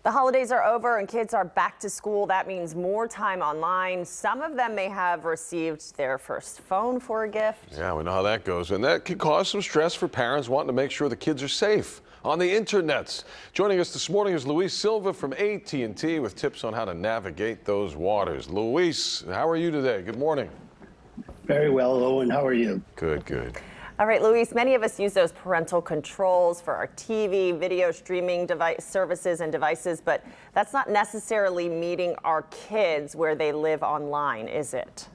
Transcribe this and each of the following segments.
The holidays are over and kids are back to school. That means more time online. Some of them may have received their first phone for a gift. Yeah, we know how that goes. And that can cause some stress for parents wanting to make sure the kids are safe on the internets. Joining us this morning is Luis Silva from AT&T with tips on how to navigate those waters. Luis, how are you today? Good morning. Very well, Owen. How are you? Good, good. All right, Luis, many of us use those parental controls for our TV, video streaming device services and devices, but that's not necessarily meeting our kids where they live online, is it?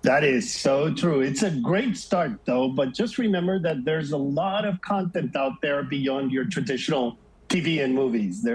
That is so true. It's a great start, though, but just remember that there's a lot of content out there beyond your traditional TV and movies.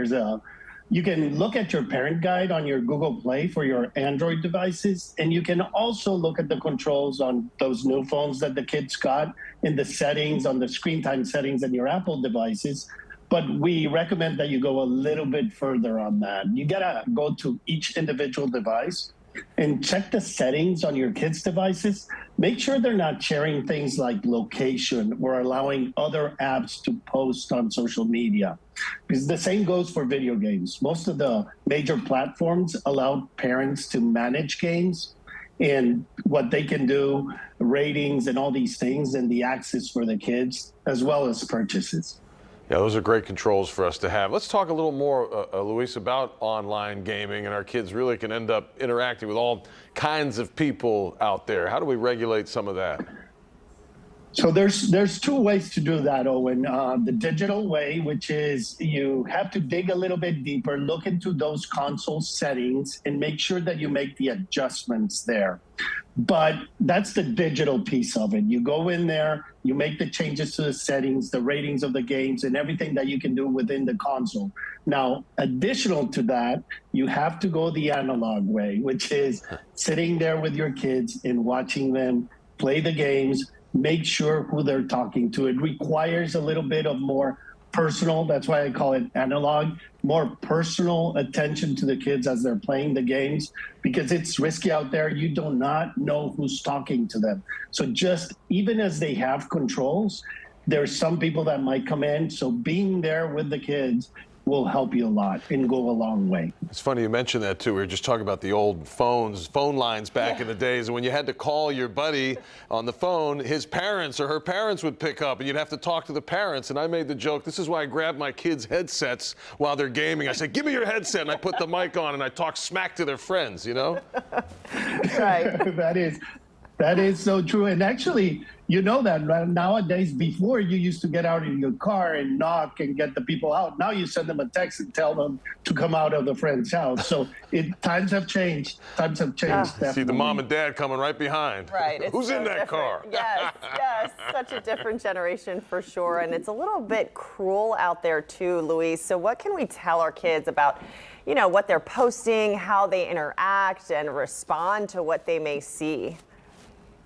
You can look at your parent guide on your Google Play for your Android devices, and you can also look at the controls on those new phones that the kids got in the settings, on the screen time settings in your Apple devices. But we recommend that you go a little bit further on that. You gotta go to each individual device and check the settings on your kids' devices. Make sure they're not sharing things like location or allowing other apps to post on social media. Because the same goes for video games. Most of the major platforms allow parents to manage games and what they can do, ratings and all these things, and the access for the kids, as well as purchases. Yeah, those are great controls for us to have. Let's talk a little more, Luis, about online gaming, and our kids really can end up interacting with all kinds of people out there. How do we regulate some of that? So there's two ways to do that, Owen. The digital way, which is you have to dig a little bit deeper, look into those console settings, and make sure that you make the adjustments there. But that's the digital piece of it. You go in there, you make the changes to the settings, the ratings of the games, and everything that you can do within the console. Now, additional to that, you have to go the analog way, which is sitting there with your kids and watching them play the games, make sure who they're talking to. It requires a little bit of more personal, that's why I call it analog, more personal attention to the kids as they're playing the games, because it's risky out there. You do not know who's talking to them. So just even as they have controls, there's some people that might come in. So being there with the kids will help you a lot and go a long way. It's funny you mentioned that too. We were just talking about the old phone lines back in the days, and when you had to call your buddy on the phone, his parents or her parents would pick up, and you'd have to talk to the parents. And I made the joke, this is why I grab my kids' headsets while they're gaming. I said, give me your headset, and I put the mic on, and I talk smack to their friends, you know? Right. That is so true. And actually, you know that nowadays, before you used to get out of your car and knock and get the people out. Now you send them a text and tell them to come out of the friend's house. So times have changed. Times have changed. Definitely. See the mom and dad coming right behind. Right. Who's in that car? Yes, yes. Such a different generation for sure. And it's a little bit cruel out there too, Luis. So what can we tell our kids about, what they're posting, how they interact and respond to what they may see?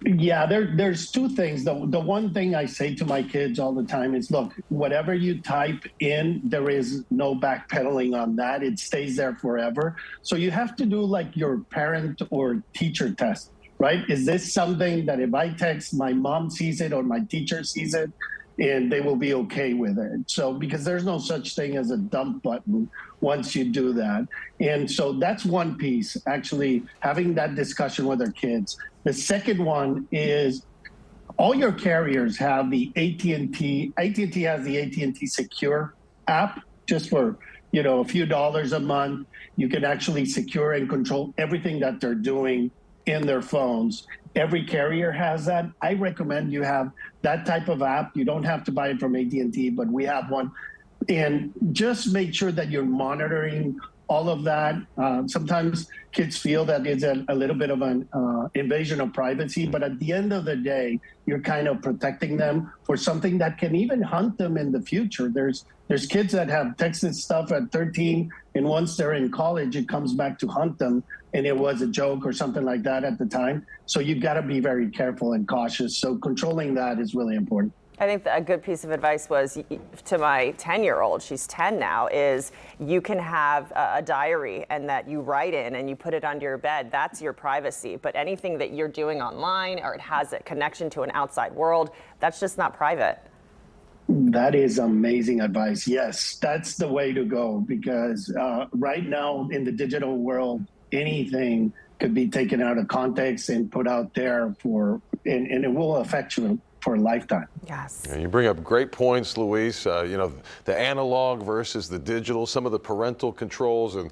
Yeah, there's two things. The one thing I say to my kids all the time is, look, whatever you type in, there is no backpedaling on that. It stays there forever. So you have to do like your parent or teacher test, right? Is this something that if I text, my mom sees it or my teacher sees it, and they will be okay with it? So because there's no such thing as a dump button once you do that. And so that's one piece, actually having that discussion with their kids. The second one is all your carriers have the AT&T has the AT&T Secure app just for, a few dollars a month. You can actually secure and control everything that they're doing in their phones. Every carrier has that. I recommend you have that type of app. You don't have to buy it from AT&T, but we have one. And just make sure that you're monitoring all of that. Sometimes kids feel that it's a little bit of an invasion of privacy, but at the end of the day, you're kind of protecting them for something that can even hunt them in the future. There's kids that have texted stuff at 13, and once they're in college, it comes back to hunt them, and it was a joke or something like that at the time. So you've got to be very careful and cautious. So controlling that is really important. I think a good piece of advice was to my 10-year-old, she's 10 now, is you can have a diary and that you write in and you put it under your bed. That's your privacy. But anything that you're doing online or it has a connection to an outside world, that's just not private. That is amazing advice. Yes, that's the way to go because right now in the digital world, anything could be taken out of context and put out there and it will affect you for a lifetime. Yes. Yeah, you bring up great points, Luis. The analog versus the digital, some of the parental controls, and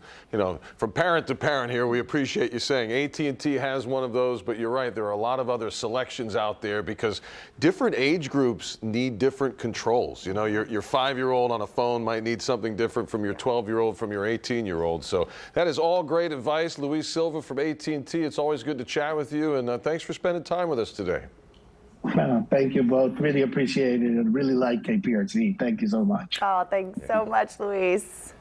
from parent to parent here, we appreciate you saying AT&T has one of those. But you're right, there are a lot of other selections out there because different age groups need different controls. Your 5-year-old on a phone might need something different from your 12-year-old, from your 18-year-old. So that is all great advice, Luis Silva from AT&T. It's always good to chat with you, and thanks for spending time with us today. Thank you both. Really appreciate it and really like KPRC. Thank you so much. Oh, thanks so much, Luis.